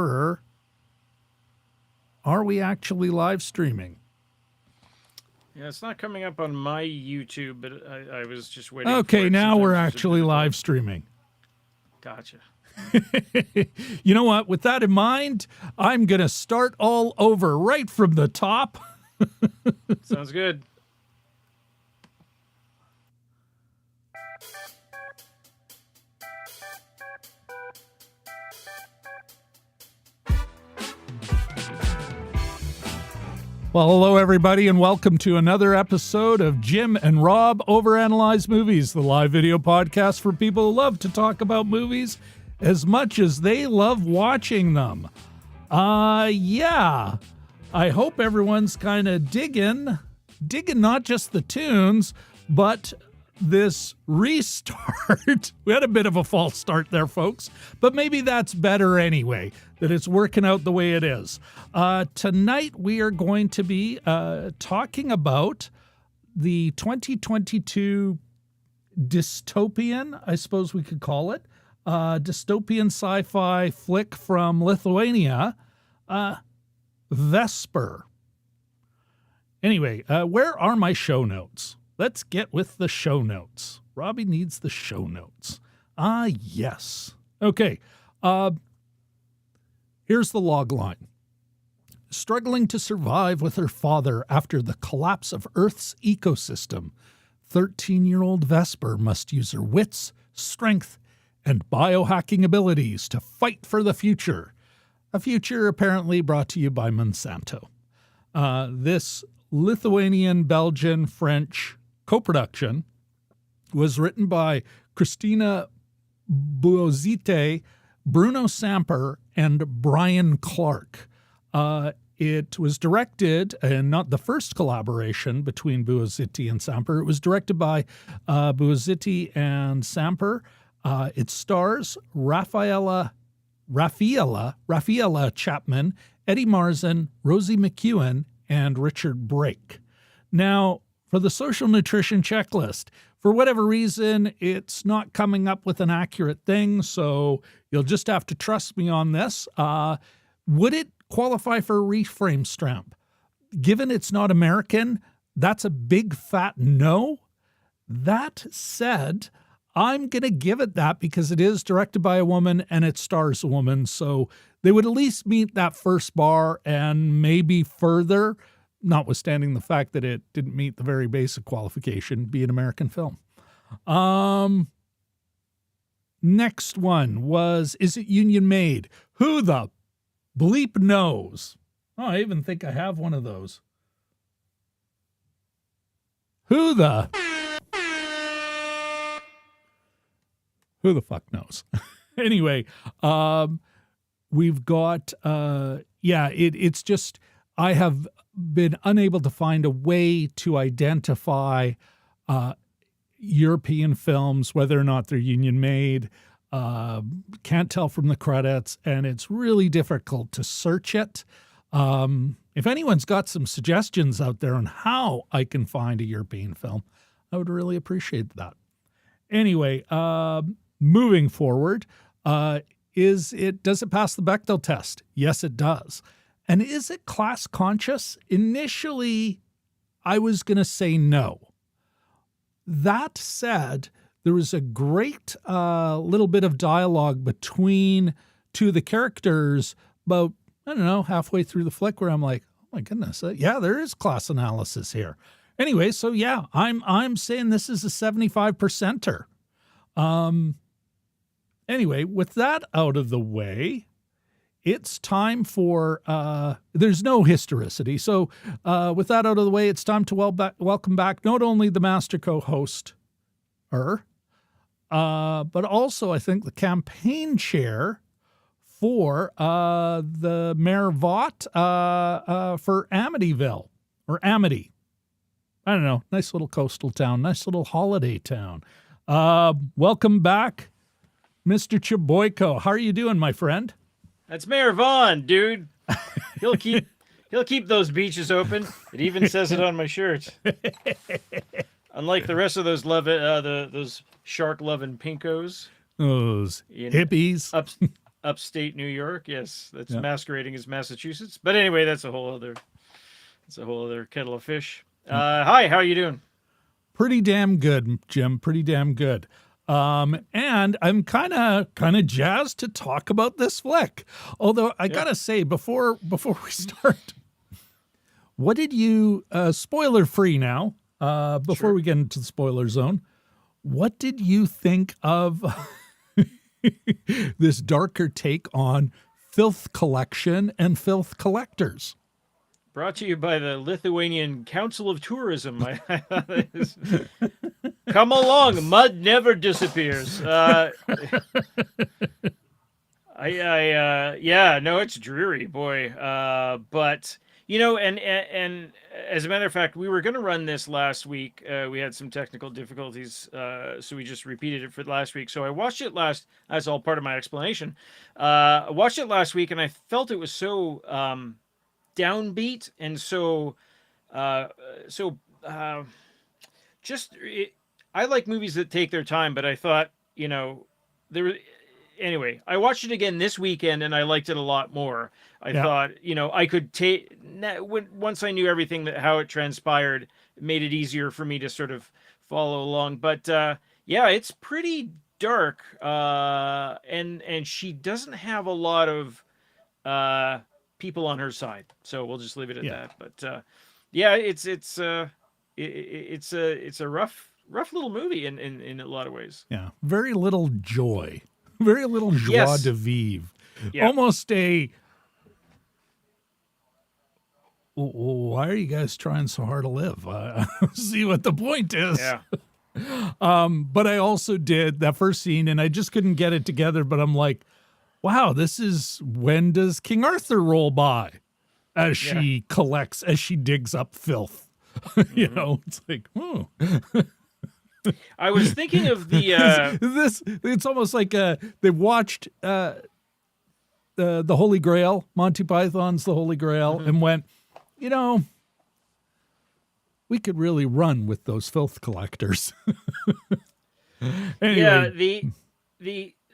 Error. Are we actually live streaming? Yeah, it's not coming up on my YouTube, but I was just waiting. Okay, now we're actually live streaming. Gotcha. You know what? With that in mind, I'm going to start all over right from the top. Sounds good. Well, hello, everybody, and welcome to another episode of Jim and Rob Over-Analyze Movies, the live video podcast for people who love to talk about movies as much as they love watching them. Yeah. I hope everyone's kind of digging not just the tunes, but this restart. We had a bit of a false start there, folks, but maybe that's better anyway, that it's working out the way it is. Tonight we are going to be talking about the 2022 dystopian, I suppose we could call it, dystopian sci-fi flick from Lithuania, Vesper. Anyway, where are my show notes? Let's get with the show notes. Robbie needs the show notes. Yes. Okay. Here's the log line. Struggling to survive with her father after the collapse of Earth's ecosystem, 13-year-old Vesper must use her wits, strength, and biohacking abilities to fight for the future. A future apparently brought to you by Monsanto. This Lithuanian, Belgian, French co-production was written by Christina Buozite, Bruno Samper, and Brian Clark. It was directed, and not the first collaboration between Buozite and Samper. It was directed by Buozite and Samper. It stars Raffaella Chapman, Eddie Marsan, Rosie McEwen, and Richard Brake. Now, for the social nutrition checklist, for whatever reason, it's not coming up with an accurate thing, so you'll just have to trust me on this. Would it qualify for a reframe stamp? Given it's not American, that's a big fat no. That said, I'm going to give it that because it is directed by a woman and it stars a woman, so they would at least meet that first bar and maybe further, notwithstanding the fact that it didn't meet the very basic qualification, be an American film. Next one was, is it union made? Who the bleep knows? Oh, I even think I have one of those. Who the fuck knows? Anyway, we've got, it's just, I have been unable to find a way to identify European films, whether or not they're union made. Can't tell from the credits, and it's really difficult to search it. If anyone's got some suggestions out there on how I can find a European film, I would really appreciate that. Anyway, moving forward, does it pass the Bechdel test? Yes, it does. And is it class conscious? Initially, I was going to say no. That said, there was a great little bit of dialogue between two of the characters about, I don't know, halfway through the flick where I'm like, oh my goodness, yeah, there is class analysis here. Anyway, so yeah, I'm saying this is a 75%er. Anyway, with that out of the way, it's time for, there's no historicity. So with that out of the way, it's time to welcome back not only the master co-host, but also I think the campaign chair for the Mayor Vaught for Amityville, or Amity. I don't know, nice little coastal town, nice little holiday town. Welcome back, Mr. Chaboyko. How are you doing, my friend? That's Mayor Vaughn, dude. He'll keep those beaches open. It even says it on my shirt. Unlike the rest of those those shark loving pinkos, those hippies, upstate New York. Yes, that's Yeah. masquerading as Massachusetts. But anyway, that's a whole other kettle of fish. Hi, how are you doing? Pretty damn good, Jim. Pretty damn good. And I'm kind of jazzed to talk about this flick. Although I gotta say, before we start, what did you spoiler free now? Before we get into the spoiler zone, what did you think of this darker take on filth collection and filth collectors? Brought to you by the Lithuanian Council of Tourism. Come along, mud never disappears. Yeah, no, it's dreary, boy. But and as a matter of fact, we were going to run this last week. We had some technical difficulties, so we just repeated it for last week. So I watched it last. That's all part of my explanation. I watched it last week, and I felt it was so downbeat and I like movies that take their time, but I thought anyway, I watched it again this weekend and I liked it a lot more. I thought I could take once I knew everything how it transpired, it made it easier for me to sort of follow along. But it's pretty dark, and she doesn't have a lot of people on her side, so we'll just leave it at that. But it's a rough little movie in a lot of ways. Yeah, very little joy, very little joie de vivre. Almost a why are you guys trying so hard to live? See what the point is. But I also did that first scene, and I just couldn't get it together. But I'm like, wow, this is when does King Arthur roll by as she collects, as she digs up filth. It's like, I was thinking of the it's almost like they watched the Holy Grail, Monty Python's The Holy Grail, and went, we could really run with those filth collectors. Anyway.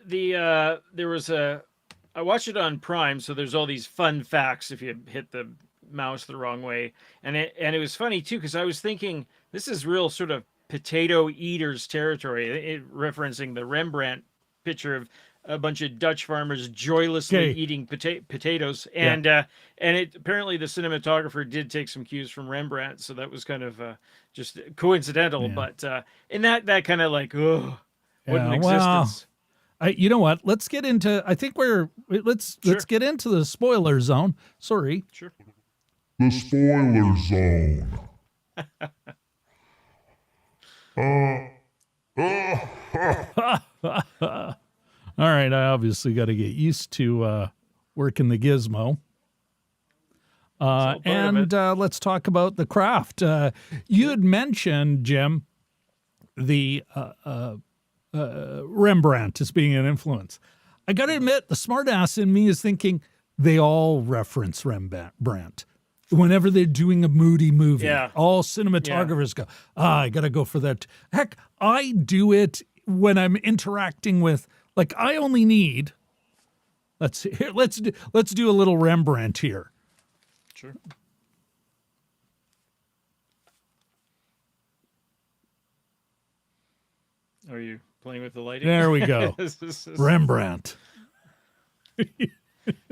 There was I watched it on Prime, so there's all these fun facts if you hit the mouse the wrong way, and it was funny too, because I was thinking this is real sort of potato eaters territory, referencing the Rembrandt picture of a bunch of Dutch farmers joylessly eating potatoes, and it apparently the cinematographer did take some cues from Rembrandt, so that was kind of just coincidental, but in that kind of like, what an existence. You know what? Let's get into. I think let's get into the spoiler zone. Sorry. Sure. The spoiler zone. All right. I obviously got to get used to working the gizmo. And let's talk about the craft. You had mentioned, Jim, the Rembrandt as being an influence. I got to admit, the smartass in me is thinking they all reference Rembrandt. Whenever they're doing a moody movie, all cinematographers go, I got to go for that. Heck, I do it when I'm interacting with, like, I only need, let's do a little Rembrandt here. Sure. Are you playing with the lighting? There we go. Rembrandt.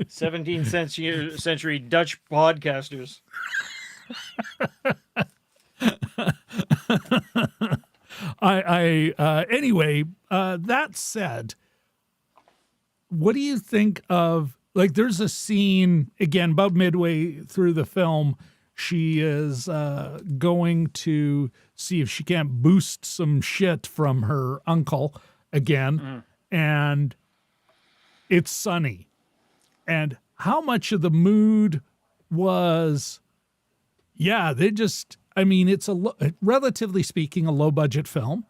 17th century Dutch podcasters. Anyway, that said, what do you think of, like, there's a scene, again, about midway through the film, she is going to see if she can't boost some shit from her uncle again, and it's sunny. And how much of the mood was, it's relatively speaking, a low-budget film,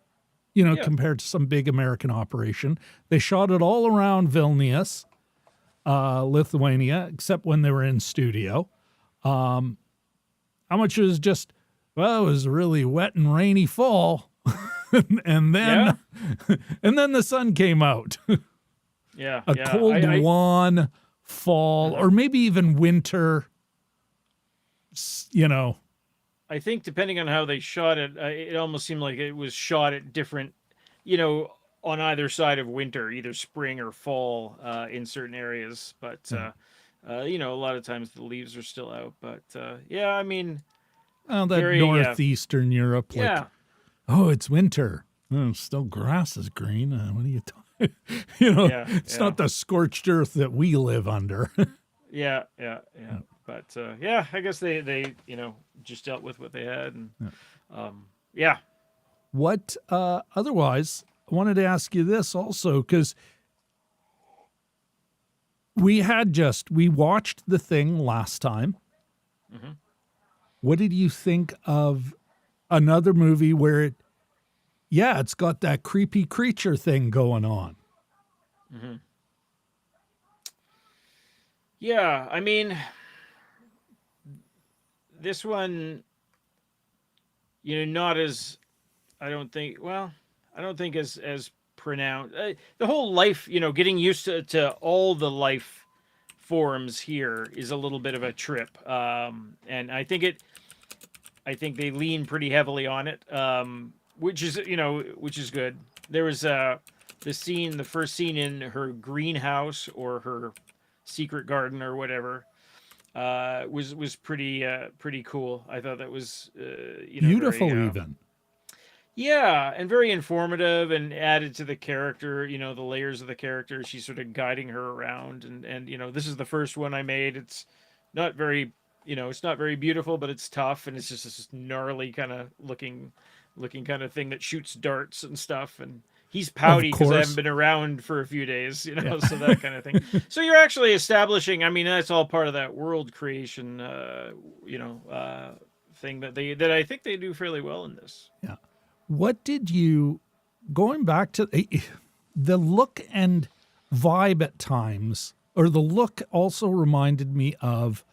compared to some big American operation. They shot it all around Vilnius, Lithuania, except when they were in studio. How much was just, it was a really wet and rainy fall. and then the sun came out. Yeah, A yeah. cold one, fall, or maybe even winter. You know, I think depending on how they shot it, it almost seemed like it was shot at different, on either side of winter, either spring or fall in certain areas. But a lot of times the leaves are still out. But yeah, I mean, that very northeastern Europe, like, yeah, oh, it's winter. Oh, still grass is green. What are you talking? yeah, It's yeah. not the scorched earth that we live under. Yeah, yeah, yeah. But yeah, I guess they just dealt with what they had, and yeah. What, otherwise, I wanted to ask you this also, because we watched The Thing last time. Mm-hmm. What did you think of another movie where it's got that creepy creature thing going on? Mm-hmm. Yeah, I mean, this one, not as I don't think. Well, I don't think as pronounced. The whole life, getting used to all the life forms here is a little bit of a trip, and I think they lean pretty heavily on it, which is good. There was the first scene in her greenhouse or her secret garden or whatever, was pretty cool. I thought that was Beautiful, very, even. yeah, and very informative and added to the character. The layers of the character. She's sort of guiding her around, and this is the first one I made. It's not very it's not very beautiful, but it's tough, and it's just this gnarly kind of looking kind of thing that shoots darts and stuff. And he's pouty because I haven't been around for a few days, so that kind of thing. So you're actually establishing. I mean, that's all part of that world creation, thing that I think they do fairly well in this. Yeah. What did you, going back to the look and vibe at times, or the look also reminded me of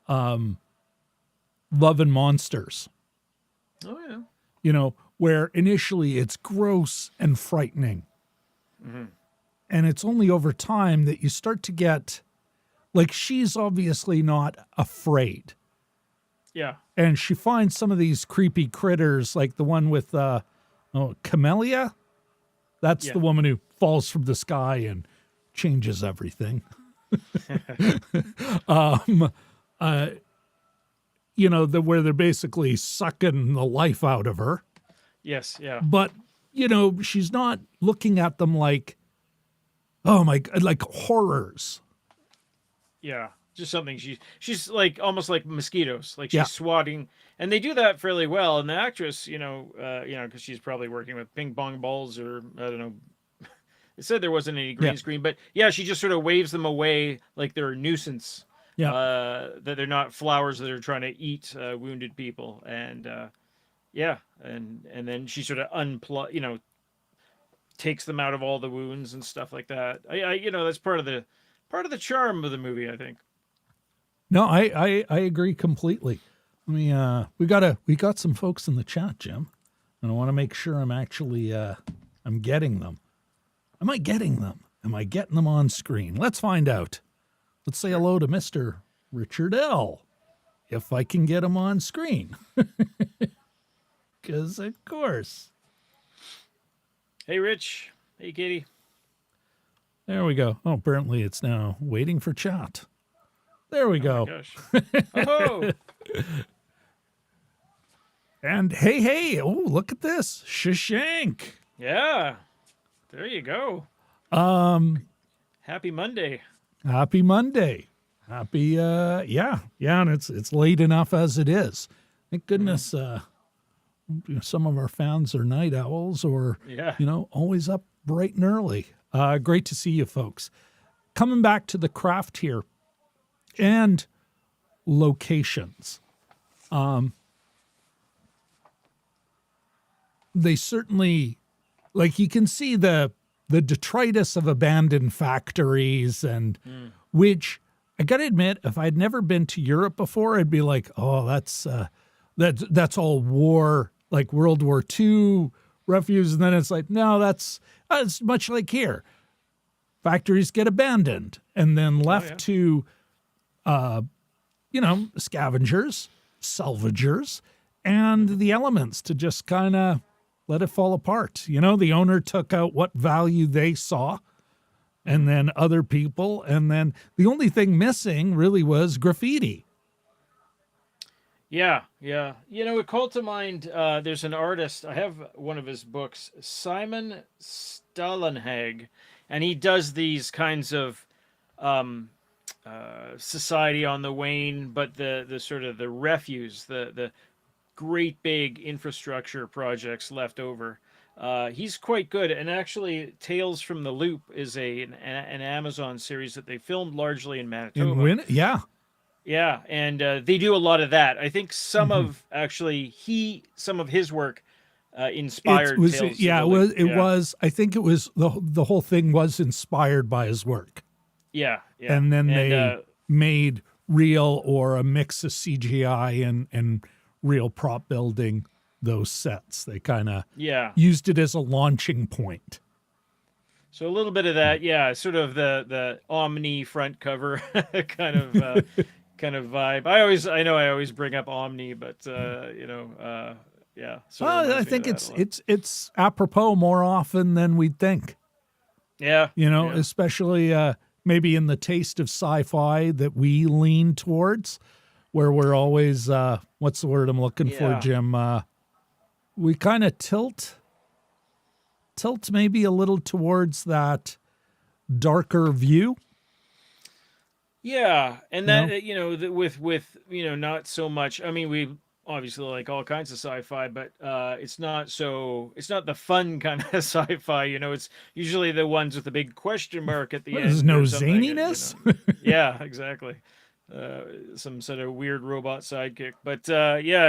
Love and Monsters. Oh, yeah. Where initially it's gross and frightening. Mm-hmm. And it's only over time that you start to get, like, she's obviously not afraid. Yeah. And she finds some of these creepy critters, like the one with Camellia. That's the woman who falls from the sky and changes everything. Where they're basically sucking the life out of her. Yes, yeah. But, she's not looking at them like, oh my God, like horrors. Yeah. Just something she's like almost like mosquitoes, like she's swatting, and they do that fairly well. And the actress, because she's probably working with ping pong balls, or I don't know. It said there wasn't any green screen, but yeah, she just sort of waves them away like they're a nuisance. Yeah, that they're not flowers that are trying to eat wounded people, and and then she sort of takes them out of all the wounds and stuff like that. That's part of the charm of the movie, I think. No, I agree completely. I mean, we got some folks in the chat, Jim, and I want to make sure I'm actually I'm getting them. Am I getting them? Am I getting them on screen? Let's find out. Let's say hello to Mr. Richard L. If I can get him on screen, because of course. Hey, Rich. Hey, Katie. There we go. Oh, apparently it's now waiting for chat. There we go. My gosh. Oh. And hey, oh, look at this. Shashank. Yeah. There you go. Happy Monday. Happy Monday. Happy and it's late enough as it is. Thank goodness some of our fans are night owls, or always up bright and early. Great to see you folks. Coming back to the craft here and locations. They certainly, like, you can see the detritus of abandoned factories, and which I got to admit, if I'd never been to Europe before, I'd be like, oh, that's all war, like World War II refuse. And then it's like, no, that's much like here. factories get abandoned and then left yeah. to, scavengers, salvagers, and the elements to just kind of let it fall apart. The owner took out what value they saw, and then other people, and then the only thing missing really was graffiti. Yeah. It called to mind. There's an artist. I have one of his books, Simon Stalenhag, and he does these kinds of society on the wane, but the sort of the refuse, the great big infrastructure projects left over. He's quite good, and actually, Tales from the Loop is an Amazon series that they filmed largely in Manitoba. Yeah. Yeah, and they do a lot of that. I think some of his work inspired Tales from the Loop. It was. I think it was the whole thing was inspired by his work. Yeah. And then they made real or a mix of CGI and real prop building those sets. They kind of used it as a launching point. So a little bit of that, sort of the Omni front cover kind of vibe. I know I always bring up Omni, but yeah. Well, I think it's apropos more often than we'd think. Yeah. Especially maybe in the taste of sci-fi that we lean towards, where we're always what's the word I'm looking for, Jim? We kind of tilt maybe a little towards that darker view. Yeah, and that with not so much. I mean, we obviously like all kinds of sci-fi, but it's not the fun kind of sci-fi. It's usually the ones with the big question mark at the end. There's no zaniness. Yeah, exactly. Some sort of weird robot sidekick, but yeah.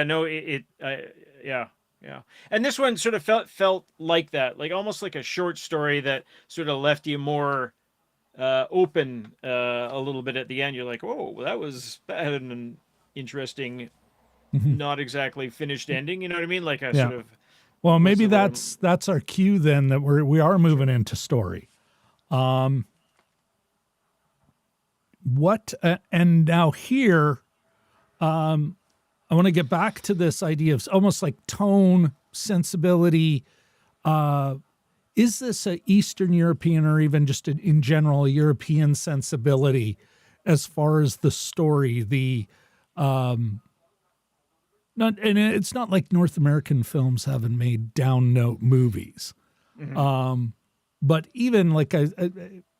And this one sort of felt like that, like almost like a short story that sort of left you more open a little bit at the end. You're like, oh, that had an interesting, not exactly finished ending. You know what I mean? Like a sort of. Well, maybe that's our cue then that we are moving into story. And now here, I want to get back to this idea of almost like tone, sensibility. Is this a Eastern European or even just in general a European sensibility as far as the story? It's not like North American films haven't made down note movies, but even like I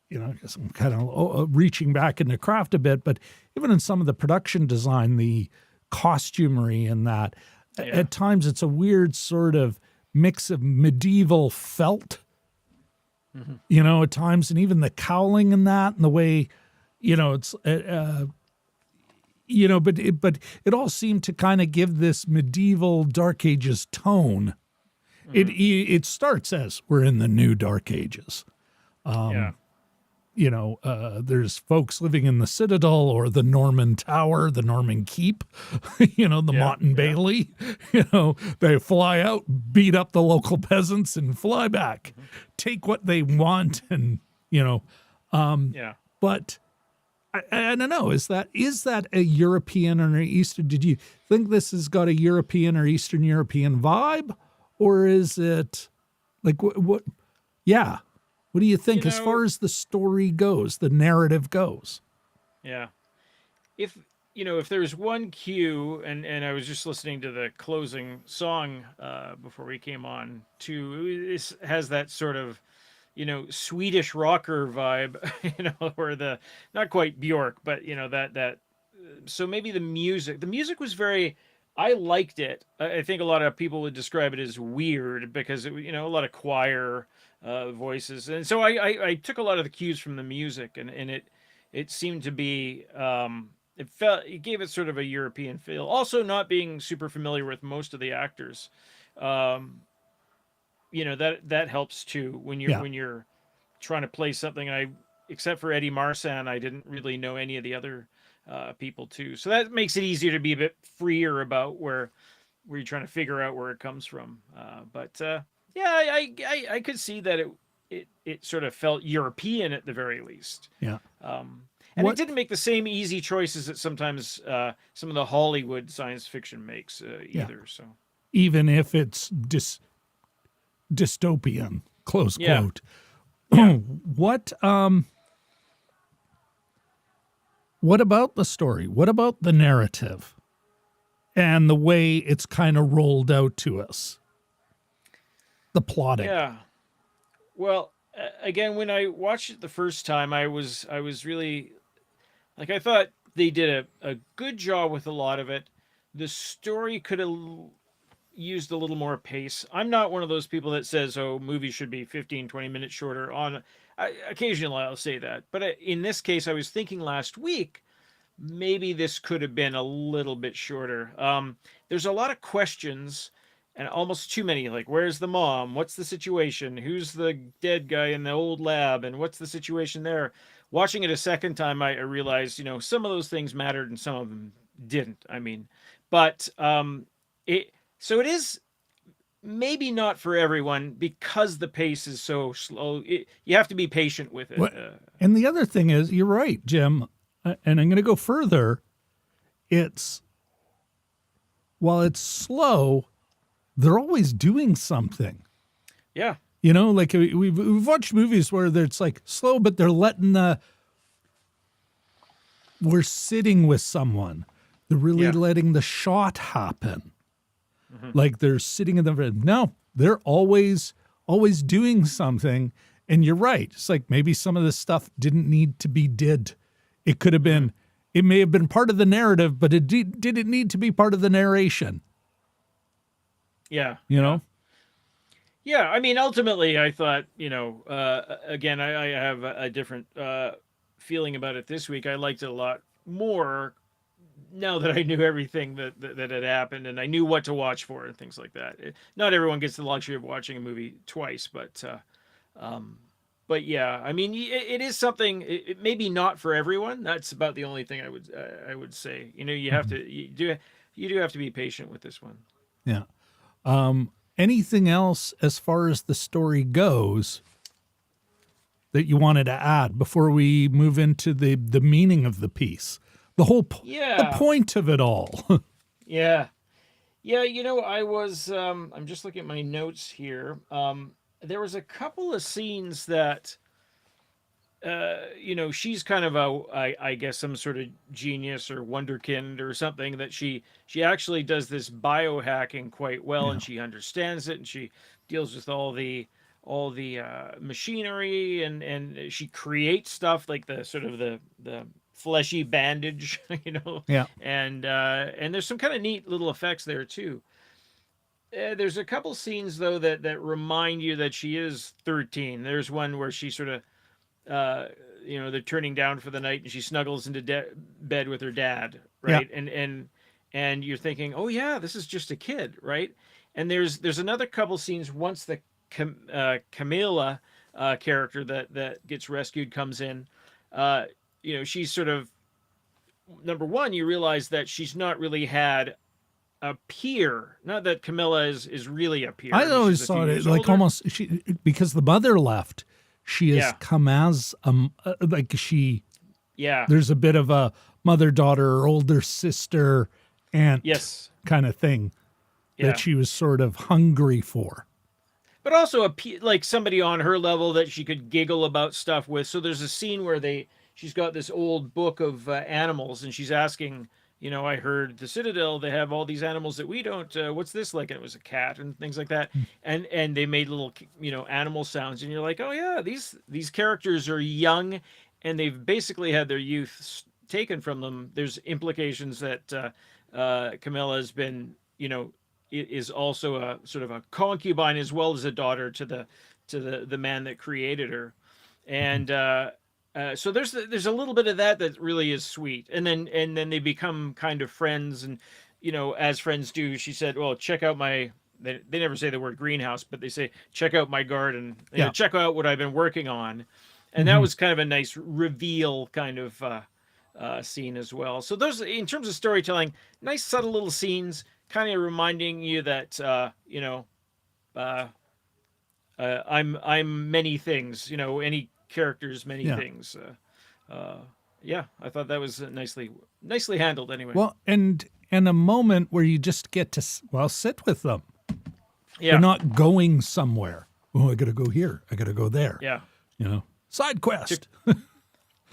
guess I'm kind of reaching back into craft a bit, but even in some of the production design, the costumery and that, at times it's a weird sort of mix of medieval felt, at times, and even the cowling in that and the way, it's, but it all seemed to kind of give this medieval Dark Ages tone. It starts as we're in the new Dark Ages. There's folks living in the Citadel or the Norman Tower, the Norman Keep, the Motte and Bailey. They fly out, beat up the local peasants, and fly back, take what they want, and But I don't know. Is that a European or an Eastern? Did you think this has got a European or Eastern European vibe, or is it like what? Yeah. What do you think as far as the story goes, the narrative goes? Yeah. If there's one cue, and I was just listening to the closing song before we came on, it has that sort of, Swedish rocker vibe, or not quite Bjork, but, that so maybe the music was very, I liked it. I think a lot of people would describe it as weird because a lot of choir voices, and so I took a lot of the cues from the music, and it seemed to be it gave it sort of a European feel. Also, not being super familiar with most of the actors, that helps too when you're trying to play something. Except for Eddie Marsan, I didn't really know any of the other people too, so that makes it easier to be a bit freer about where you're trying to figure out where it comes from. But I could see that it sort of felt European at the very least. Yeah. And What- it didn't make the same easy choices that sometimes some of the Hollywood science fiction makes Yeah. either. So Even if it's dystopian, close Yeah. quote. Yeah. What about the story? What about the narrative and the way it's kind of rolled out to us? The plotting. yeah. Well, again, when I watched it the first time, I was really like, I thought they did a good job with a lot of it. The story could have used a little more pace. I'm not one of those people that says, oh, movies should be 15, 20 minutes shorter. Occasionally I'll say that. But in this case, I was thinking last week, maybe this could have been a little bit shorter. There's a lot of questions and almost too many. Like, where's the mom? What's the situation? Who's the dead guy in the old lab? And what's the situation there? Watching it a second time, I realized, some of those things mattered and some of them didn't. I mean, but so it is maybe not for everyone because the pace is so slow. You have to be patient with it. And the other thing is, you're right, Jim, and I'm going to go further. While it's slow, they're always doing something. Yeah. Like we've watched movies where it's like slow, but they're we're sitting with someone. They're really letting the shot happen. Mm-hmm. Like they're sitting in the, no, they're always doing something. And you're right. It's like maybe some of this stuff didn't need to be did. It could have been, it may have been part of the narrative, but it didn't need to be part of the narration. Yeah. Yeah. I mean, ultimately, I thought, again, I have a different feeling about it this week. I liked it a lot more now that I knew everything that had happened and I knew what to watch for and things like that. Not everyone gets the luxury of watching a movie twice, but yeah, I mean, it is something. It maybe not for everyone. That's about the only thing I would say. You have to you do have to be patient with this one. Yeah. Anything else as far as the story goes that you wanted to add before we move into the meaning of the piece? The whole the point of it all. Yeah. I was I'm just looking at my notes here. There was a couple of scenes that she's kind of I guess some sort of genius or wonderkind or something, that she actually does this biohacking quite well, and she understands it, and she deals with all the machinery, and she creates stuff like the sort of the fleshy bandage, Yeah. and there's some kind of neat little effects there too. There's a couple scenes though that remind you that she is 13. There's one where she sort of they're turning down for the night and she snuggles into bed with her dad, right? Yeah. And you're thinking, oh yeah, this is just a kid, right? And there's another couple scenes once the Camilla character that gets rescued comes in. She's sort of, number one, you realize that she's not really had a peer. Not that Camilla is really a peer. I always thought it like older. Almost because the mother left. She has come as there's a bit of a mother-daughter or older sister aunt kind of thing that she was sort of hungry for. But also like somebody on her level that she could giggle about stuff with. So there's a scene where she's got this old book of animals and she's asking, I heard the Citadel, they have all these animals that we don't, what's this like? And it was a cat and things like that. And they made little, animal sounds. And you're like, oh yeah, these characters are young and they've basically had their youth taken from them. There's implications that Camilla has been, is also a sort of a concubine as well as a daughter to the man that created her. And, so there's a little bit of that really is sweet, and then they become kind of friends, and as friends do. She said, "Well, check out my." They never say the word greenhouse, but they say, "Check out my garden. Check out what I've been working on," and that was kind of a nice reveal kind of scene as well. So those, in terms of storytelling, nice subtle little scenes, kind of reminding you that I'm many things. Any characters, many Yeah. things. Yeah, I thought that was nicely handled. Anyway. Well, and a moment where you just get to sit with them. Yeah. They're not going somewhere. Oh, I got to go here. I got to go there. Yeah. Side quest.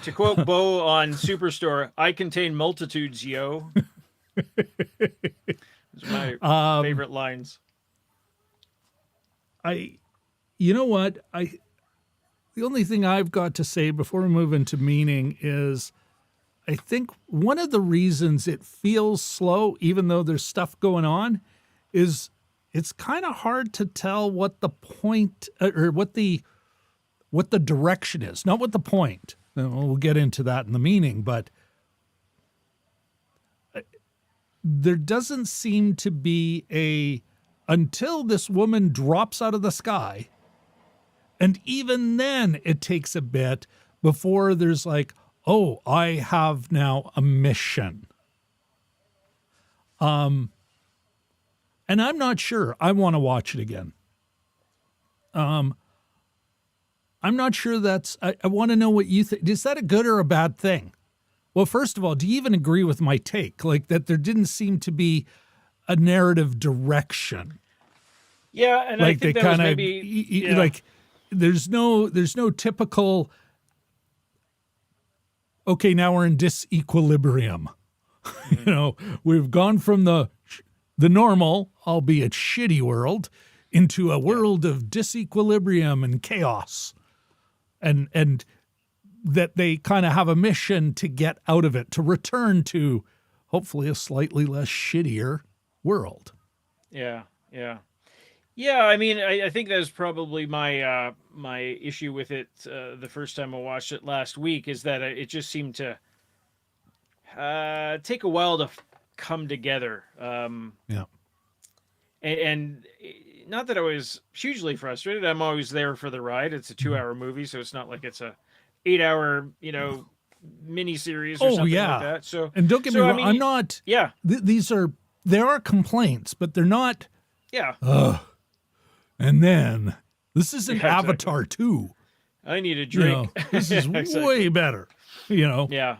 To quote Bo on Superstore, "I contain multitudes, yo." Those are my favorite lines. You know what? The only thing I've got to say before we move into meaning is I think one of the reasons it feels slow, even though there's stuff going on, is it's kind of hard to tell what the point or what the direction is, not what the point. We'll get into that in the meaning, but there doesn't seem to be until this woman drops out of the sky. And even then it takes a bit before there's like, oh, I have now a mission. And I'm not sure. I want to watch it again. I'm not sure I want to know what you think. Is that a good or a bad thing? Well, first of all, do you even agree with my take? Like that there didn't seem to be a narrative direction. Yeah, and Like I think they that was kind of maybe like there's no typical, okay, now we're in disequilibrium. We've gone from the normal, albeit shitty world, into a world of disequilibrium and chaos. And that they kind of have a mission to get out of it, to return to hopefully a slightly less shittier world. Yeah. I mean, I think that was probably my my issue with it the first time I watched it last week, is that it just seemed to take a while to come together. Yeah. And not that I was hugely frustrated. I'm always there for the ride. It's a 2-hour movie, so it's not like it's a 8-hour, mini series or something like that. So, and don't get me wrong, I mean, I'm not. Yeah. There are complaints, but they're not. Yeah. And then this isn't Yeah, exactly. Avatar 2. I need a drink. This is Exactly. way better. Yeah,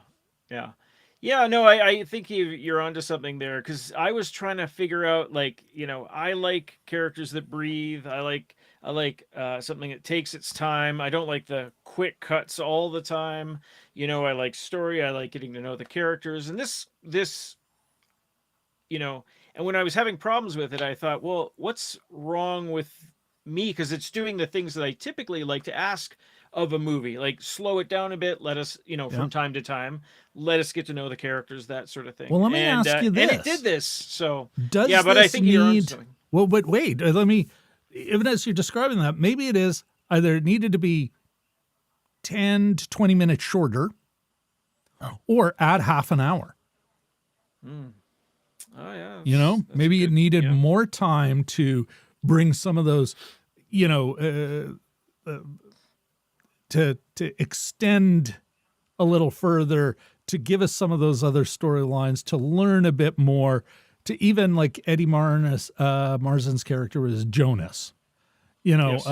no, I think you're onto something there, because I was trying to figure out, like, I like characters that breathe. I like something that takes its time. I don't like the quick cuts all the time. I like story. I like getting to know the characters. And this, and when I was having problems with it, I thought, well, what's wrong with me? Because it's doing the things that I typically like to ask of a movie, like slow it down a bit, let us, from time to time, let us get to know the characters, that sort of thing. Well, let me ask you this. And it did this, so does yeah, but this I think you're onto need? something. Well, but wait, even as you're describing that, maybe it is either it needed to be 10 to 20 minutes shorter, or add half an hour. Oh yeah, that's maybe good. it needed Yeah. more time to bring some of those, to extend a little further, to give us some of those other storylines, to learn a bit more, to even like Eddie Marzin's character was Jonas. Yes.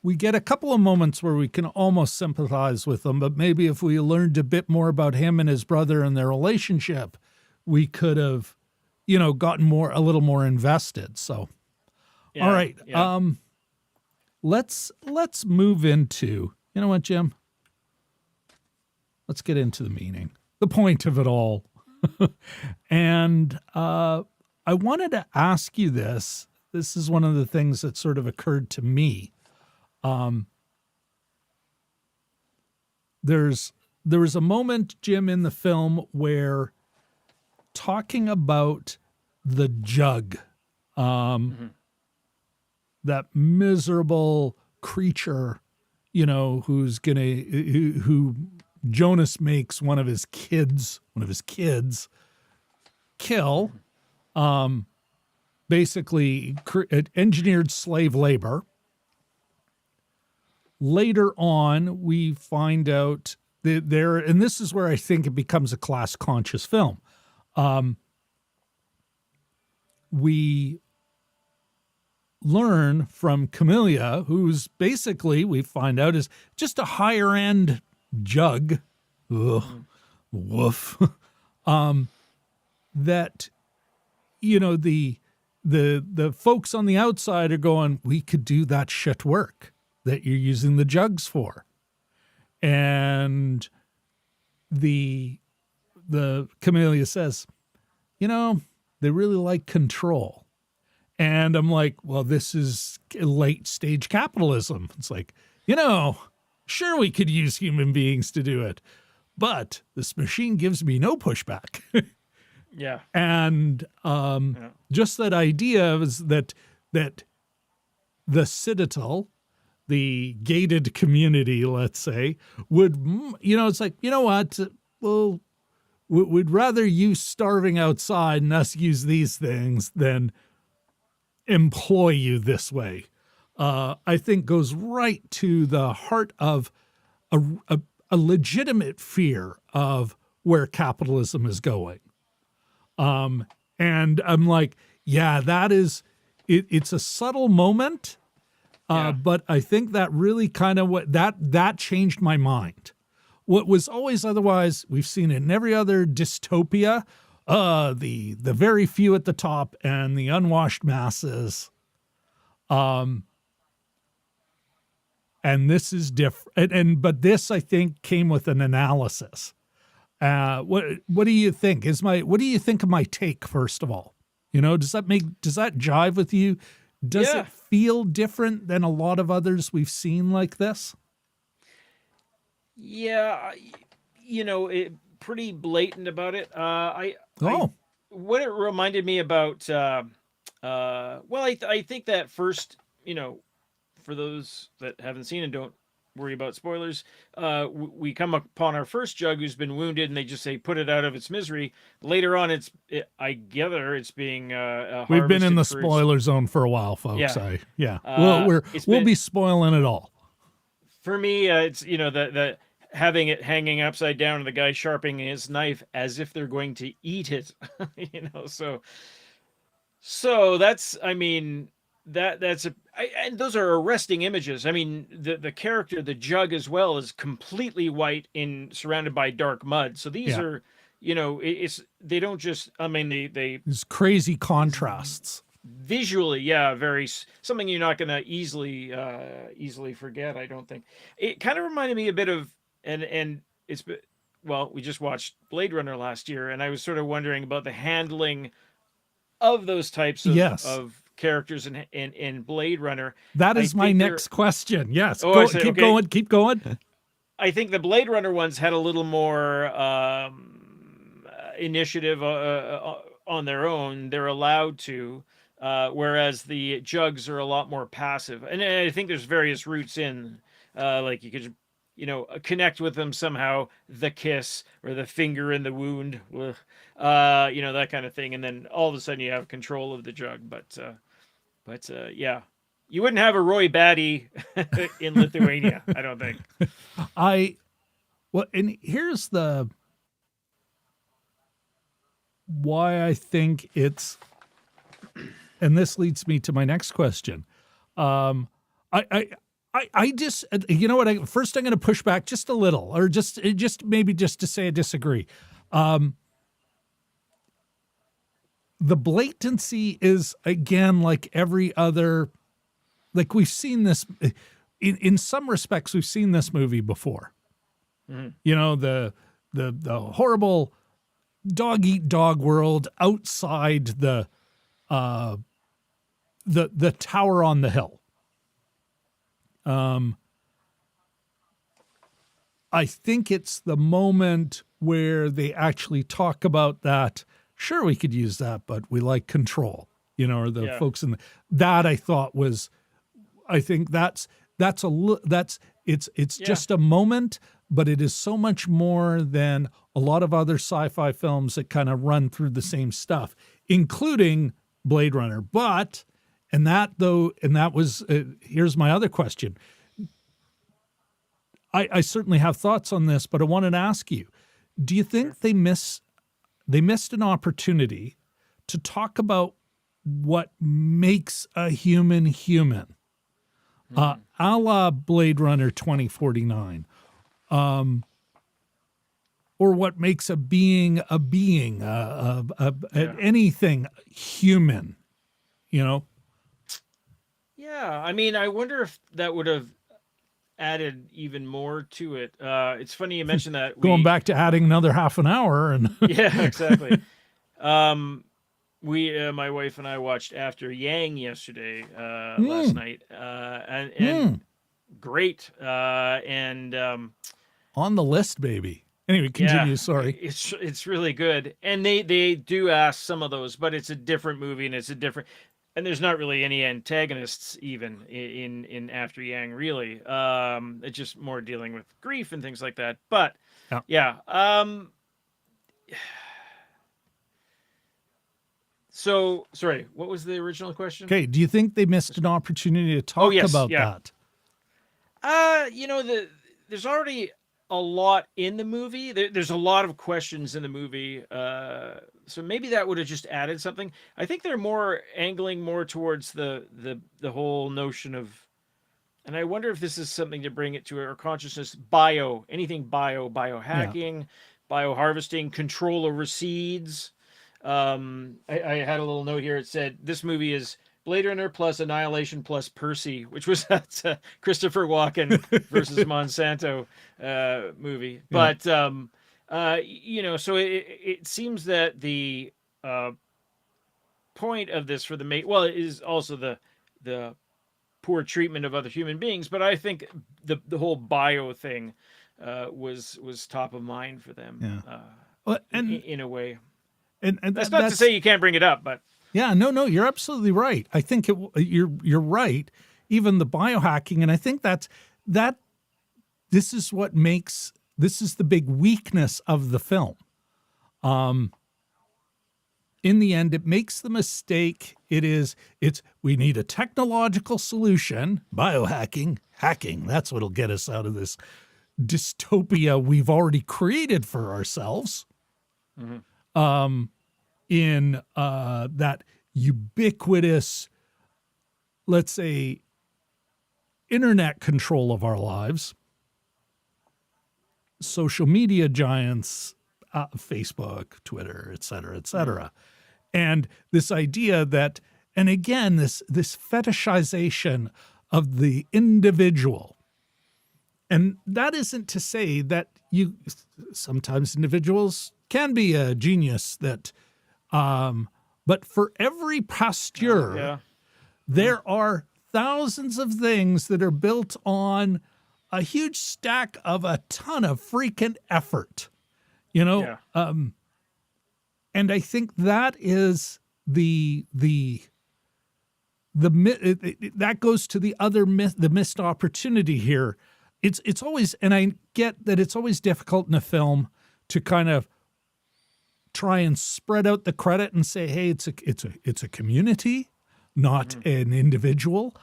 We get a couple of moments where we can almost sympathize with him, but maybe if we learned a bit more about him and his brother and their relationship, we could have, gotten a little more invested. So, Yeah, all right. yeah. Let's move into, you know what, Jim? Let's get into the meaning, the point of it all. And I wanted to ask you this. This is one of the things that sort of occurred to me. There was a moment, Jim, in the film where talking about the jug, that miserable creature, who Jonas makes one of his kids kill, basically engineered slave labor. Later on, we find out that and this is where I think it becomes a class conscious film. We learn from Camellia, who's basically, we find out, is just a higher end jug. Ugh, woof. That, the folks on the outside are going, we could do that shit work that you're using the jugs for. And the Camellia says, they really like control. And I'm like, well, this is late stage capitalism. It's like, sure, we could use human beings to do it, but this machine gives me no pushback. Yeah. And just that idea is that the Citadel, the gated community, let's say, would, it's like, what? Well, we'd rather you starving outside and us use these things than employ you this way. I think goes right to the heart of a legitimate fear of where capitalism is going. And I'm like, yeah, that is, it's a subtle moment. But I think that really kind of that changed my mind. What was always otherwise, we've seen it in every other dystopia, the very few at the top and the unwashed masses. And this is different. But this, I think, came with an analysis. What do you think? What do you think of my take, first of all? Does that jive with you? Does it feel different than a lot of others we've seen like this? Yeah, pretty blatant about it. What it reminded me about, I think that first, for those that haven't seen and don't worry about spoilers, we come upon our first jug who's been wounded, and they just say, put it out of its misery. Later on, I gather it's being we've been in the spoiler zone for a while, folks. We'll be spoiling it all. For me, it's the having it hanging upside down and the guy sharpening his knife as if they're going to eat it. So that's, and those are arresting images. I mean, the character, the jug as well, is completely white surrounded by dark mud. So these are, they don't just, they these crazy contrasts. Visually, very something you're not going to easily forget. I don't think it kind of reminded me a bit of, and it's, we just watched Blade Runner last year, and I was sort of wondering about the handling of those types of characters in Blade Runner. That is my next question. Yes. Keep going. I think the Blade Runner ones had a little more initiative on their own. They're allowed to, whereas the jugs are a lot more passive. And I think there's various routes in, like you could, connect with them somehow, the kiss or the finger in the wound, that kind of thing. And then all of a sudden you have control of the jug. But you wouldn't have a Roy Batty in Lithuania, I don't think. And here's why I think it's, and this leads me to my next question. I just, first I'm going to push back just a little, or just maybe just to say I disagree. The blatancy is, again, like every other, like we've seen this, in some respects, we've seen this movie before. Mm-hmm. The horrible dog eat dog world outside the tower on the hill. I think it's the moment where they actually talk about that. Sure, we could use that, but we like control, or the folks in that I thought was, I think it's just a moment, but it is so much more than a lot of other sci-fi films that kind of run through the same stuff, including Blade Runner. Here's my other question. I certainly have thoughts on this, but I wanted to ask you, do you think they missed an opportunity to talk about what makes a human human, a la Blade Runner 2049, or what makes a being anything human, you know? Yeah, I mean, I wonder if that would have added even more to it. It's funny you mentioned that. Going back to adding another half an hour and Yeah, exactly. My wife and I watched After Yang yesterday, last night, and great. on the list, baby. Anyway, continue. Yeah, Sorry. it's really good, and they do ask some of those, but it's a different movie, and and there's not really any antagonists even in After Yang, really. It's just more dealing with grief and things like that. But yeah. So sorry, what was the original question? Okay, do you think they missed an opportunity to talk about that? There's already a lot in the movie. There's a lot of questions in the movie. So maybe that would have just added something. I think they're more angling more towards the whole notion of, and I wonder if this is something to bring it to our consciousness, biohacking, bioharvesting, control over seeds. I had a little note here. It said, this movie is Blade Runner plus Annihilation plus Percy, which was that Christopher Walken versus Monsanto movie. Yeah. But, so it seems that the point of this for it is also the poor treatment of other human beings. But I think the whole bio thing was top of mind for them in a way. And that's not to say you can't bring it up, but yeah, no, you're absolutely right. I think you're right. Even the biohacking, and I think this is the big weakness of the film. In the end, it makes the mistake. We need a technological solution, hacking. That's what'll get us out of this dystopia we've already created for ourselves. Mm-hmm. In that ubiquitous, let's say, internet control of our lives, social media giants, Facebook, Twitter, et cetera, et cetera. And this idea that, and again, this fetishization of the individual. And that isn't to say that sometimes individuals can be a genius but for every posture, there are thousands of things that are built on a huge stack of a ton of freaking effort, and I think that is that goes to the other the missed opportunity here. It's always, and I get that it's always difficult in a film to kind of try and spread out the credit and say, hey, it's a community, not an individual,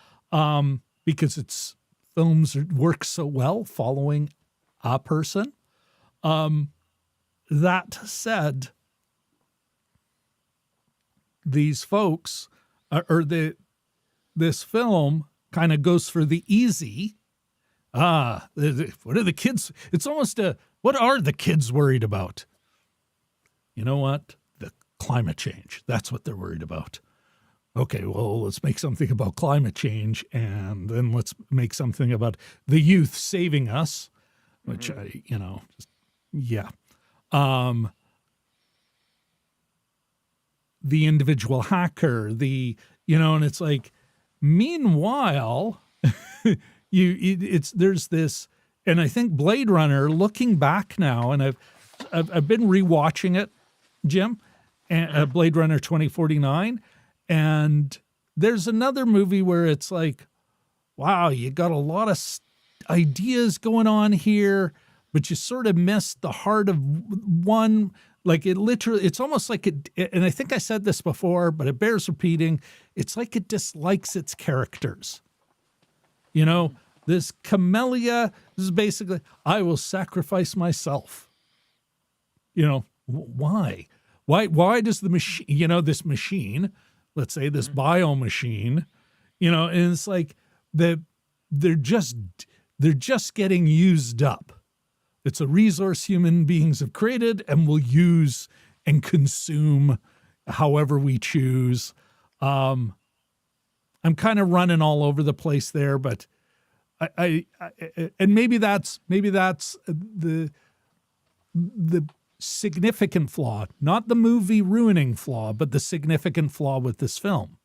because films work so well following a person. That said, these folks this film kind of goes for the easy. What are the kids? It's almost what are the kids worried about? You know what? The climate change. That's what they're worried about. Okay, well, let's make something about climate change, and then let's make something about the youth saving us, which the individual hacker, and it's like, meanwhile, there's this, and I think Blade Runner, looking back now, and I've been rewatching it, Jim, and Blade Runner 2049, and there's another movie where it's like, wow, you got a lot of ideas going on here, but you sort of missed the heart of one. Like it's almost like and I think I said this before, but it bears repeating. It's like it dislikes its characters. This camellia is basically, I will sacrifice myself. Why? Why does the machine, this machine, let's say this bio machine, and it's like they're just getting used up. It's a resource human beings have created and will use and consume however we choose. I'm kind of running all over the place there, but I and maybe that's the significant flaw, not the movie ruining flaw, but the significant flaw with this film.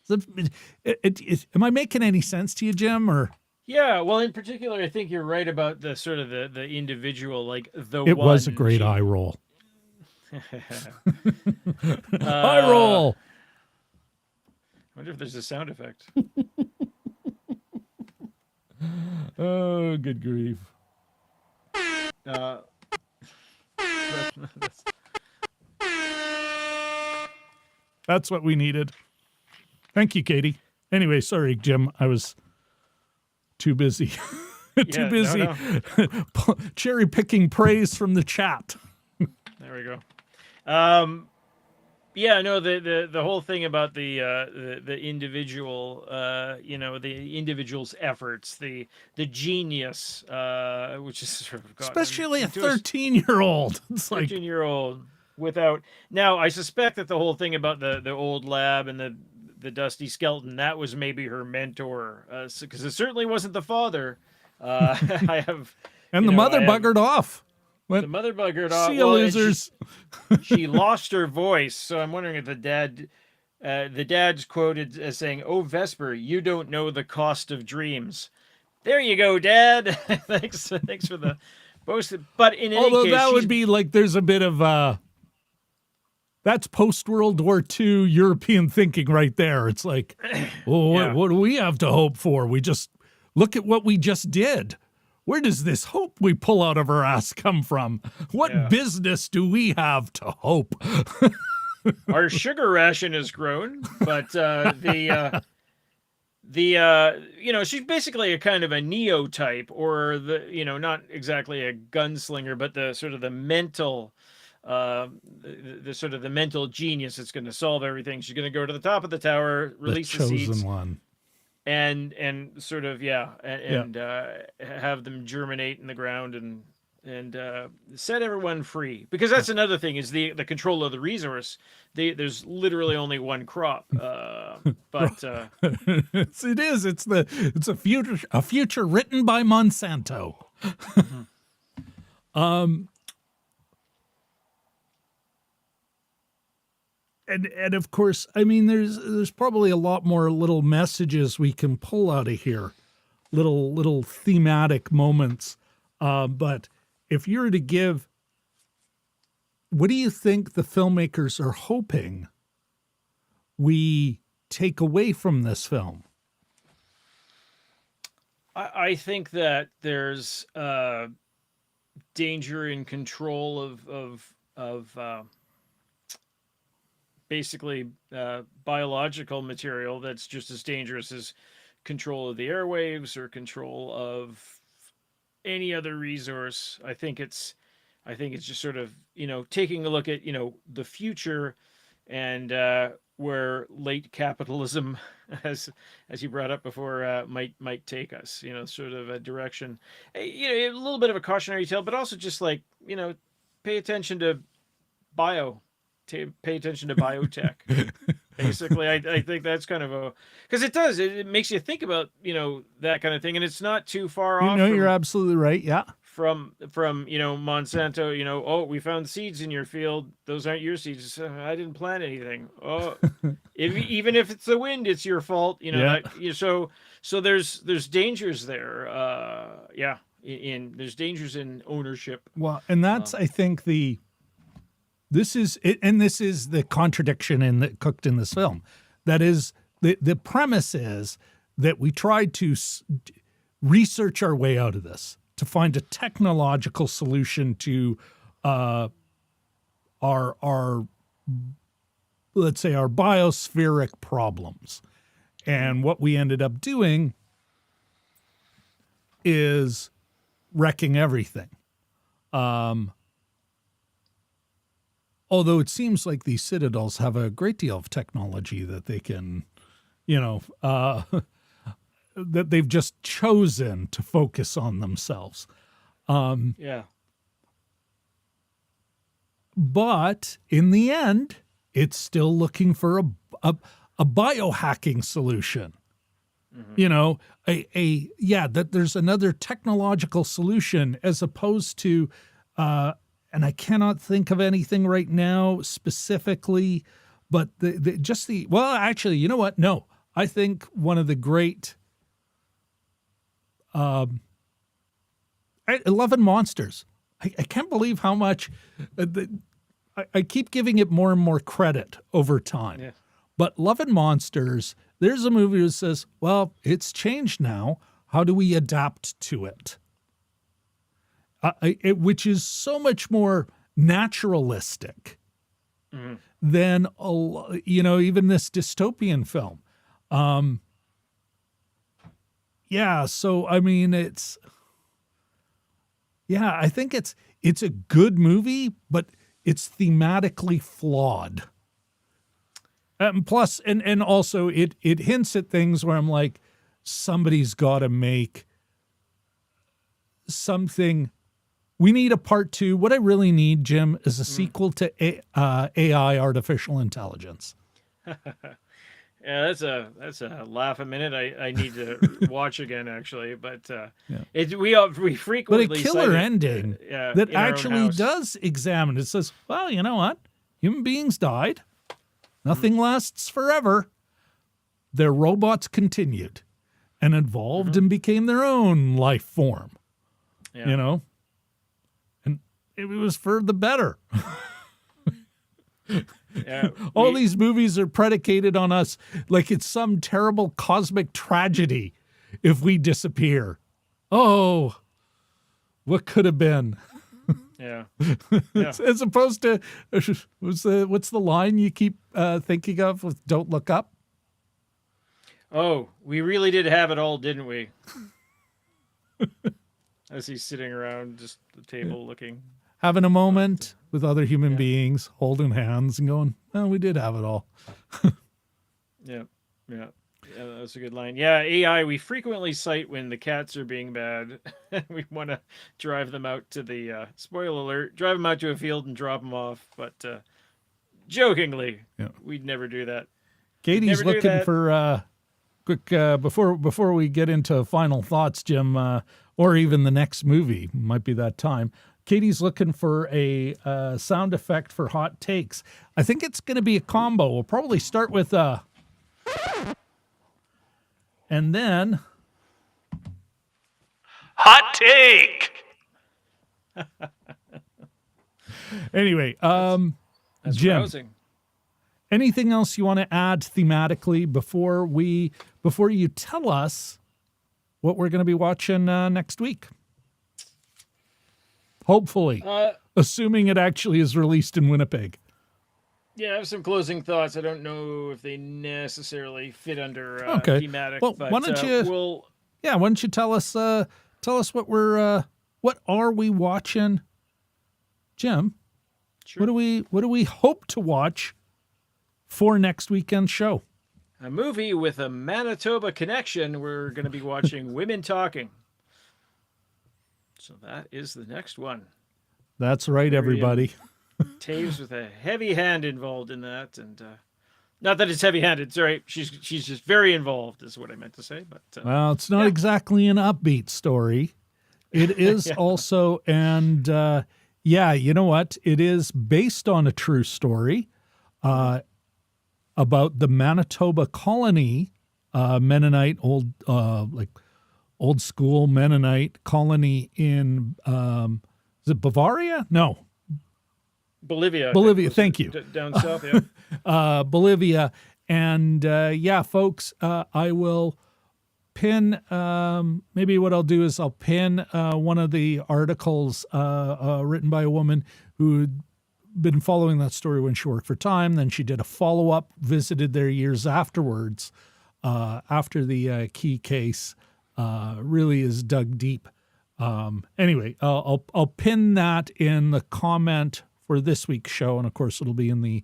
Am I making any sense to you, Jim? Or Yeah, well, in particular, I think you're right about the sort of the individual, like it was a great eye roll. Eye roll. I wonder if there's a sound effect. Oh, good grief. That's what we needed. Thank you, Katie. Anyway, sorry, Jim. I was too busy. No. Cherry picking praise from the chat. There we go. Yeah, no, the whole thing about the individual, the individual's efforts, the genius, which is sort of especially a 13-year-old. It's like 13-year-old without. Now, I suspect that the whole thing about the old lab and the dusty skeleton, that was maybe her mentor, because it certainly wasn't the father. I have, and the mother buggered off. The mother buggered off. See you, losers. She lost her voice, so I'm wondering if the dad's quoted as saying, "Oh, Vesper, you don't know the cost of dreams." There you go, Dad. thanks for the boast. But in any case, that would be like there's a bit of that's post World War II European thinking right there. It's like, what do we have to hope for? We just look at what we just did. Where does this hope we pull out of our ass come from? What business do we have to hope? Our sugar ration has grown, but she's basically a kind of a Neo type, or not exactly a gunslinger, but the sort of the mental, the sort of the mental genius that's going to solve everything. She's going to go to the top of the tower, release the seeds. Chosen one. And sort of have them germinate in the ground and set everyone free, because that's another thing is the control of the resource. There's literally only one crop, but it is. It's a future written by Monsanto. And of course, I mean, there's probably a lot more little messages we can pull out of here, little thematic moments. But if you were to give, what do you think the filmmakers are hoping we take away from this film? I think that there's danger in control of basically biological material that's just as dangerous as control of the airwaves or control of any other resource. I think it's just sort of, taking a look at, the future and where late capitalism, as you brought up before, might take us, sort of a direction, a little bit of a cautionary tale, but also just like, pay attention to pay attention to biotech. Basically, I think that's kind of because it makes you think about, that kind of thing. And it's not too far off. You're absolutely right. Yeah. From Monsanto, oh, we found seeds in your field. Those aren't your seeds. I didn't plant anything. Oh, even if it's the wind, it's your fault. So there's dangers there. There's dangers in ownership. Well, and that's, I think this is the contradiction cooked in this film. That is, the premise is that we tried to research our way out of this, to find a technological solution to our let's say our biospheric problems. And what we ended up doing is wrecking everything. although it seems like these citadels have a great deal of technology that they can, that they've just chosen to focus on themselves. Yeah. But in the end, it's still looking for a biohacking solution. That there's another technological solution as opposed to, and I cannot think of anything right now specifically, but actually, you know what? No, I think one of the great, Love and Monsters. I can't believe how much I keep giving it more and more credit over time. Yeah. But Love and Monsters, there's a movie that says, well, it's changed now. How do we adapt to it? Which is so much more naturalistic than, even this dystopian film. So, I mean, I think it's a good movie, but it's thematically flawed. Plus, and also it hints at things where I'm like, somebody's got to make something. We need a part 2. What I really need, Jim, is a sequel to AI, artificial intelligence. Yeah, that's a laugh a minute. I need to watch again, actually, but we frequently. But a killer ending that actually does examine. It says, well, you know what? Human beings died. Nothing lasts forever. Their robots continued and evolved and became their own life form. And it was for the better. All these movies are predicated on us like it's some terrible cosmic tragedy if we disappear. Oh, what could have been? Yeah. As opposed to, what's the line you keep thinking of with "Don't Look Up"? Oh, we really did have it all, didn't we? As he's sitting around just the table looking. Having a moment with other human beings, holding hands and going, oh, we did have it all. Yeah, that's a good line. Yeah, AI, we frequently cite when the cats are being bad. We want to drive them out to the, spoiler alert, drive them out to a field and drop them off. But jokingly, we'd never do that. Katie's looking for, quick, before we get into final thoughts, Jim, or even the next movie, might be that time. Katie's looking for a sound effect for hot takes. I think it's going to be a combo. We'll probably start with and then hot take. Anyway, That's Jim, rousing. anything else you want to add thematically before you tell us what we're going to be watching next week? Hopefully, assuming it actually is released in Winnipeg. Yeah, I have some closing thoughts. I don't know if they necessarily fit under thematic. Well, but, why don't you? Why don't you tell us what are we watching, Jim? Sure. What do we hope to watch for next weekend's show? A movie with a Manitoba connection. We're going to be watching Women Talking. So that is the next one. That's right, everybody. Taves with a heavy hand involved in that, and not that it's heavy-handed. Sorry, she's just very involved, is what I meant to say. But well, it's not exactly an upbeat story. It is also, and you know what? It is based on a true story about the Manitoba colony, Mennonite old school Mennonite colony in is it Bavaria? No. Bolivia. Thank you. Down south, yeah. Bolivia. And folks, I will pin, maybe what I'll do is I'll pin one of the articles written by a woman who'd been following that story when she worked for Time. Then she did a follow-up, visited there years afterwards, after the key case really is dug deep. Anyway, I'll pin that in the comment for this week's show, and of course it'll be in the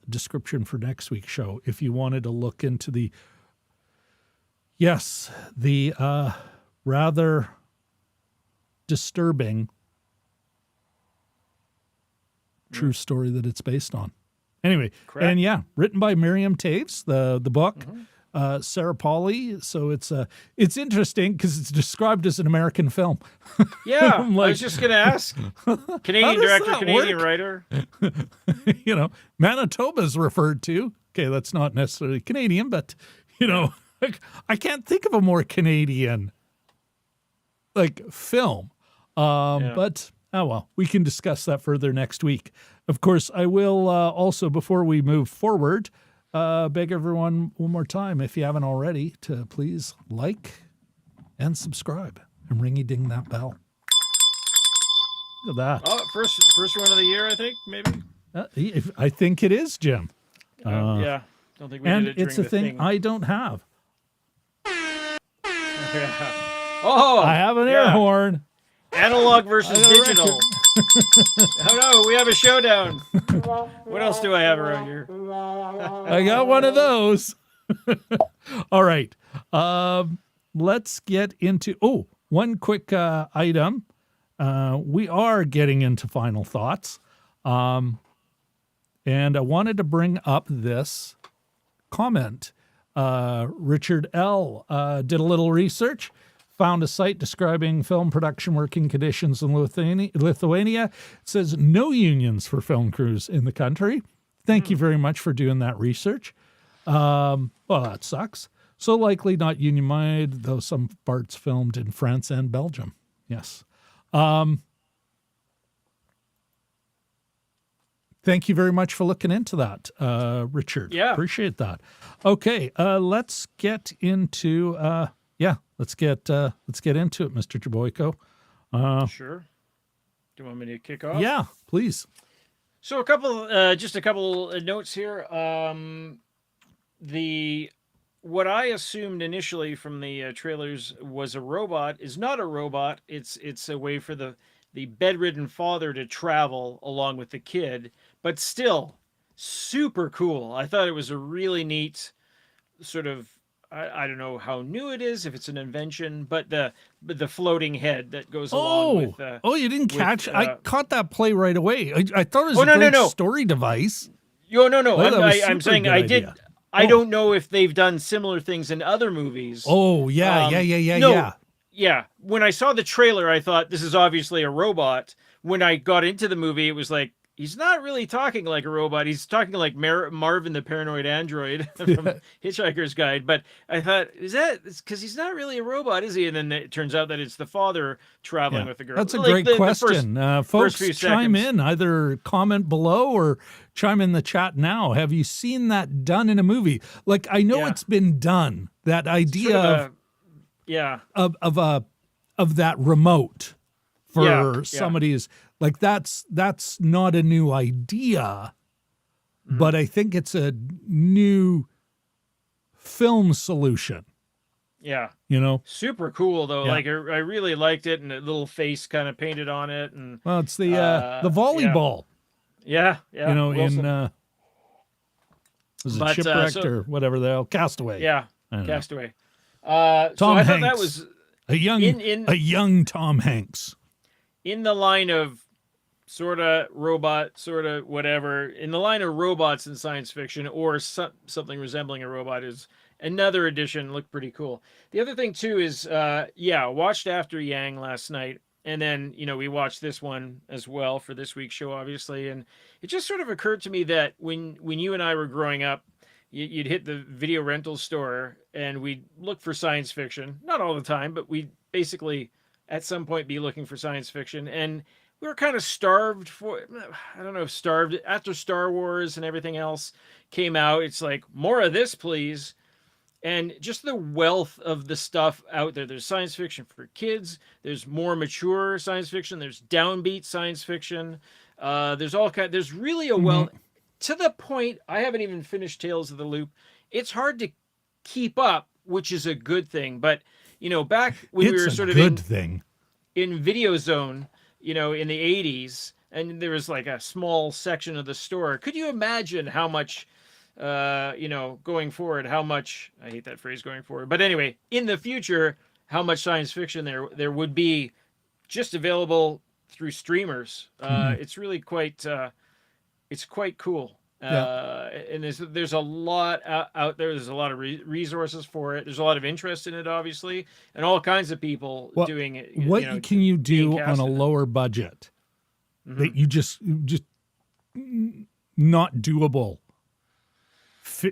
description for next week's show. If you wanted to look into the rather disturbing true story that it's based on. Anyway, Correct. and yeah, written by Miriam Taves, the book, Sarah Pauly. So it's interesting because it's described as an American film. Yeah, I'm like, I was just going to ask. Canadian does director, that Canadian work? writer. you know, Manitoba's referred to. Okay, that's not necessarily Canadian, but you know, I can't think of a more Canadian film. But oh well, we can discuss that further next week. Of course, I will also, before we move forward, beg everyone one more time, if you haven't already, to please like and subscribe and ringy-ding that bell. Look at that. Oh, first one of the year, I think, maybe. I think it is, Jim. Yeah, don't think we And did it it's a during the thing I don't have. Yeah. Oh, I have an air horn. Analog versus I got a digital. Oh no, we have a showdown. What else do I have around here? I got one of those. All right. Let's get into one quick item. We are getting into final thoughts. And I wanted to bring up this comment. Richard L. Did a little research, found a site describing film production working conditions in Lithuania. It says no unions for film crews in the country. Thank you very much for doing that research. Well, that sucks. So likely not union-minded, though some parts filmed in France and Belgium. Yes. Thank you very much for looking into that, Richard. Yeah. Appreciate that. Okay, let's get into let's get into it, Mr. Jaboyko. Sure. Do you want me to kick off? Yeah, please. So just a couple notes here. What I assumed initially from the trailers was a robot is not a robot. It's a way for the bedridden father to travel along with the kid, but still super cool. I thought it was a really neat sort of, I don't know how new it is, if it's an invention, but the floating head that goes along with. You didn't catch? I caught that play right away. I thought it was a great story device. No. I'm saying I did. Idea. I don't know if they've done similar things in other movies. Oh, yeah. Yeah. When I saw the trailer, I thought this is obviously a robot. When I got into the movie, it was like, he's not really talking like a robot. He's talking like Marvin the Paranoid Android from Hitchhiker's Guide. But I thought, it's because he's not really a robot, is he? And then it turns out that it's the father traveling with the girl. That's a great question. Folks, chime in. Either comment below or chime in the chat now. Have you seen that done in a movie? Like, I know it's been done. That idea of that remote for somebody's like that's not a new idea, but I think it's a new film solution. Yeah, super cool though. Like I really liked it, and a little face kind of painted on it, and well, it's the volleyball. Yeah. In was it Shipwrecked or whatever the hell, Castaway? Yeah, Castaway. Tom so I Hanks. thought that was a young Tom Hanks. In the line of sort of robot, sort of whatever, in the line of robots in science fiction or something resembling a robot is another edition. Looked pretty cool. The other thing too is, watched After Yang last night. And then, we watched this one as well for this week's show, obviously. And it just sort of occurred to me that when you and I were growing up, you'd hit the video rental store and we'd look for science fiction. Not all the time, but we'd basically at some point be looking for science fiction. And we were kind of starved after Star Wars and everything else came out. It's like, more of this, please. And just the wealth of the stuff out there. There's science fiction for kids. There's more mature science fiction. There's downbeat science fiction. There's really a wealth to the point. I haven't even finished Tales of the Loop. It's hard to keep up, which is a good thing. But, back when we were sort of in Video Zone, in the 80s, and there was like a small section of the store. Could you imagine how much, going forward, how much, I hate that phrase, going forward, but anyway, in the future, how much science fiction there would be just available through streamers. It's really quite, it's quite cool. And there's a lot out there. There's a lot of resources for it. There's a lot of interest in it, obviously, and all kinds of people doing it. What can you do on a lower budget that you just not doable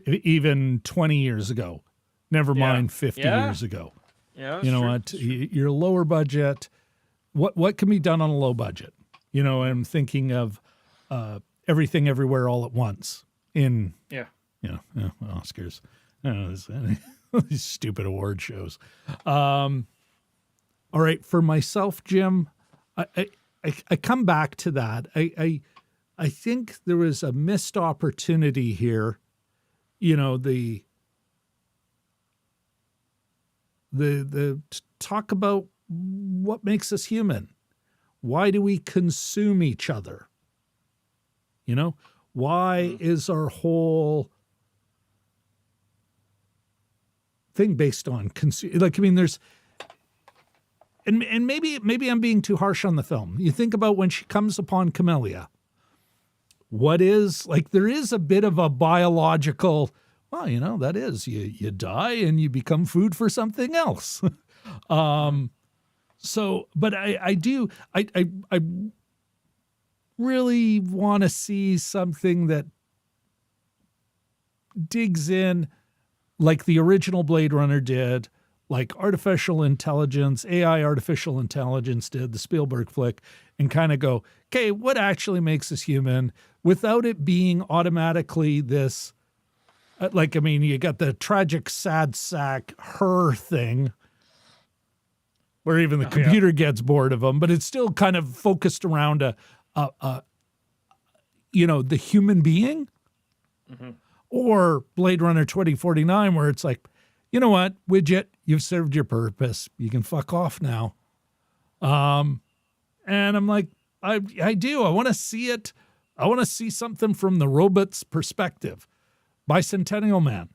even 20 years ago? Never mind 50 years ago. Yeah, you know what? Your lower budget. What can be done on a low budget? I'm thinking of Everything Everywhere All at Once in Oscars. I don't know, these stupid award shows. All right, for myself, Jim, I come back to that. I think there was a missed opportunity here. The talk about what makes us human. Why do we consume each other? Why is our whole thing based on there's, and maybe I'm being too harsh on the film. You think about when she comes upon Camellia. What is, there is a bit of a biological, that is, you die and you become food for something else. But I really want to see something that digs in like the original Blade Runner did, like artificial intelligence, AI artificial intelligence did, the Spielberg flick, and kind of go, okay, what actually makes us human without it being automatically this, you got the tragic sad sack her thing where even the computer gets bored of them, but it's still kind of focused around the human being, or Blade Runner 2049, where it's like, you know what, widget, you've served your purpose. You can fuck off now. And I'm like, I do. I want to see it. I want to see something from the robot's perspective. Bicentennial Man.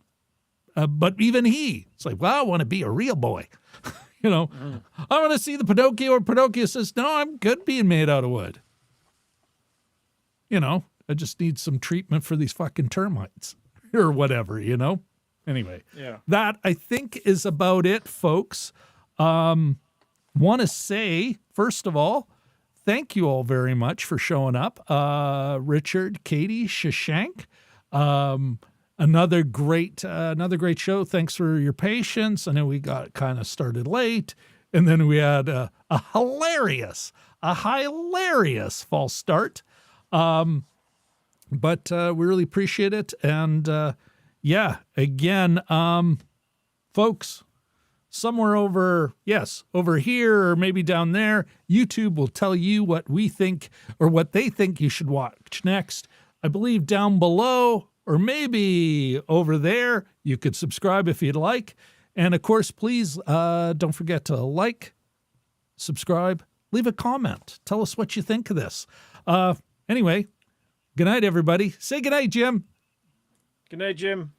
But even it's like, well, I want to be a real boy. I want to see the Pinocchio, or Pinocchio says, no, I'm good being made out of wood. I just need some treatment for these fucking termites or whatever, Anyway, that I think is about it, folks. Want to say, first of all, thank you all very much for showing up. Richard, Katie, Shashank, another great show. Thanks for your patience. I know we got kind of started late, and then we had a hilarious false start. But we really appreciate it. And again, folks, somewhere over here or maybe down there, YouTube will tell you what we think or what they think you should watch next. I believe down below or maybe over there, you could subscribe if you'd like. And of course, please don't forget to like, subscribe, leave a comment. Tell us what you think of this. Anyway, good night, everybody. Say good night, Jim. Good night, Jim.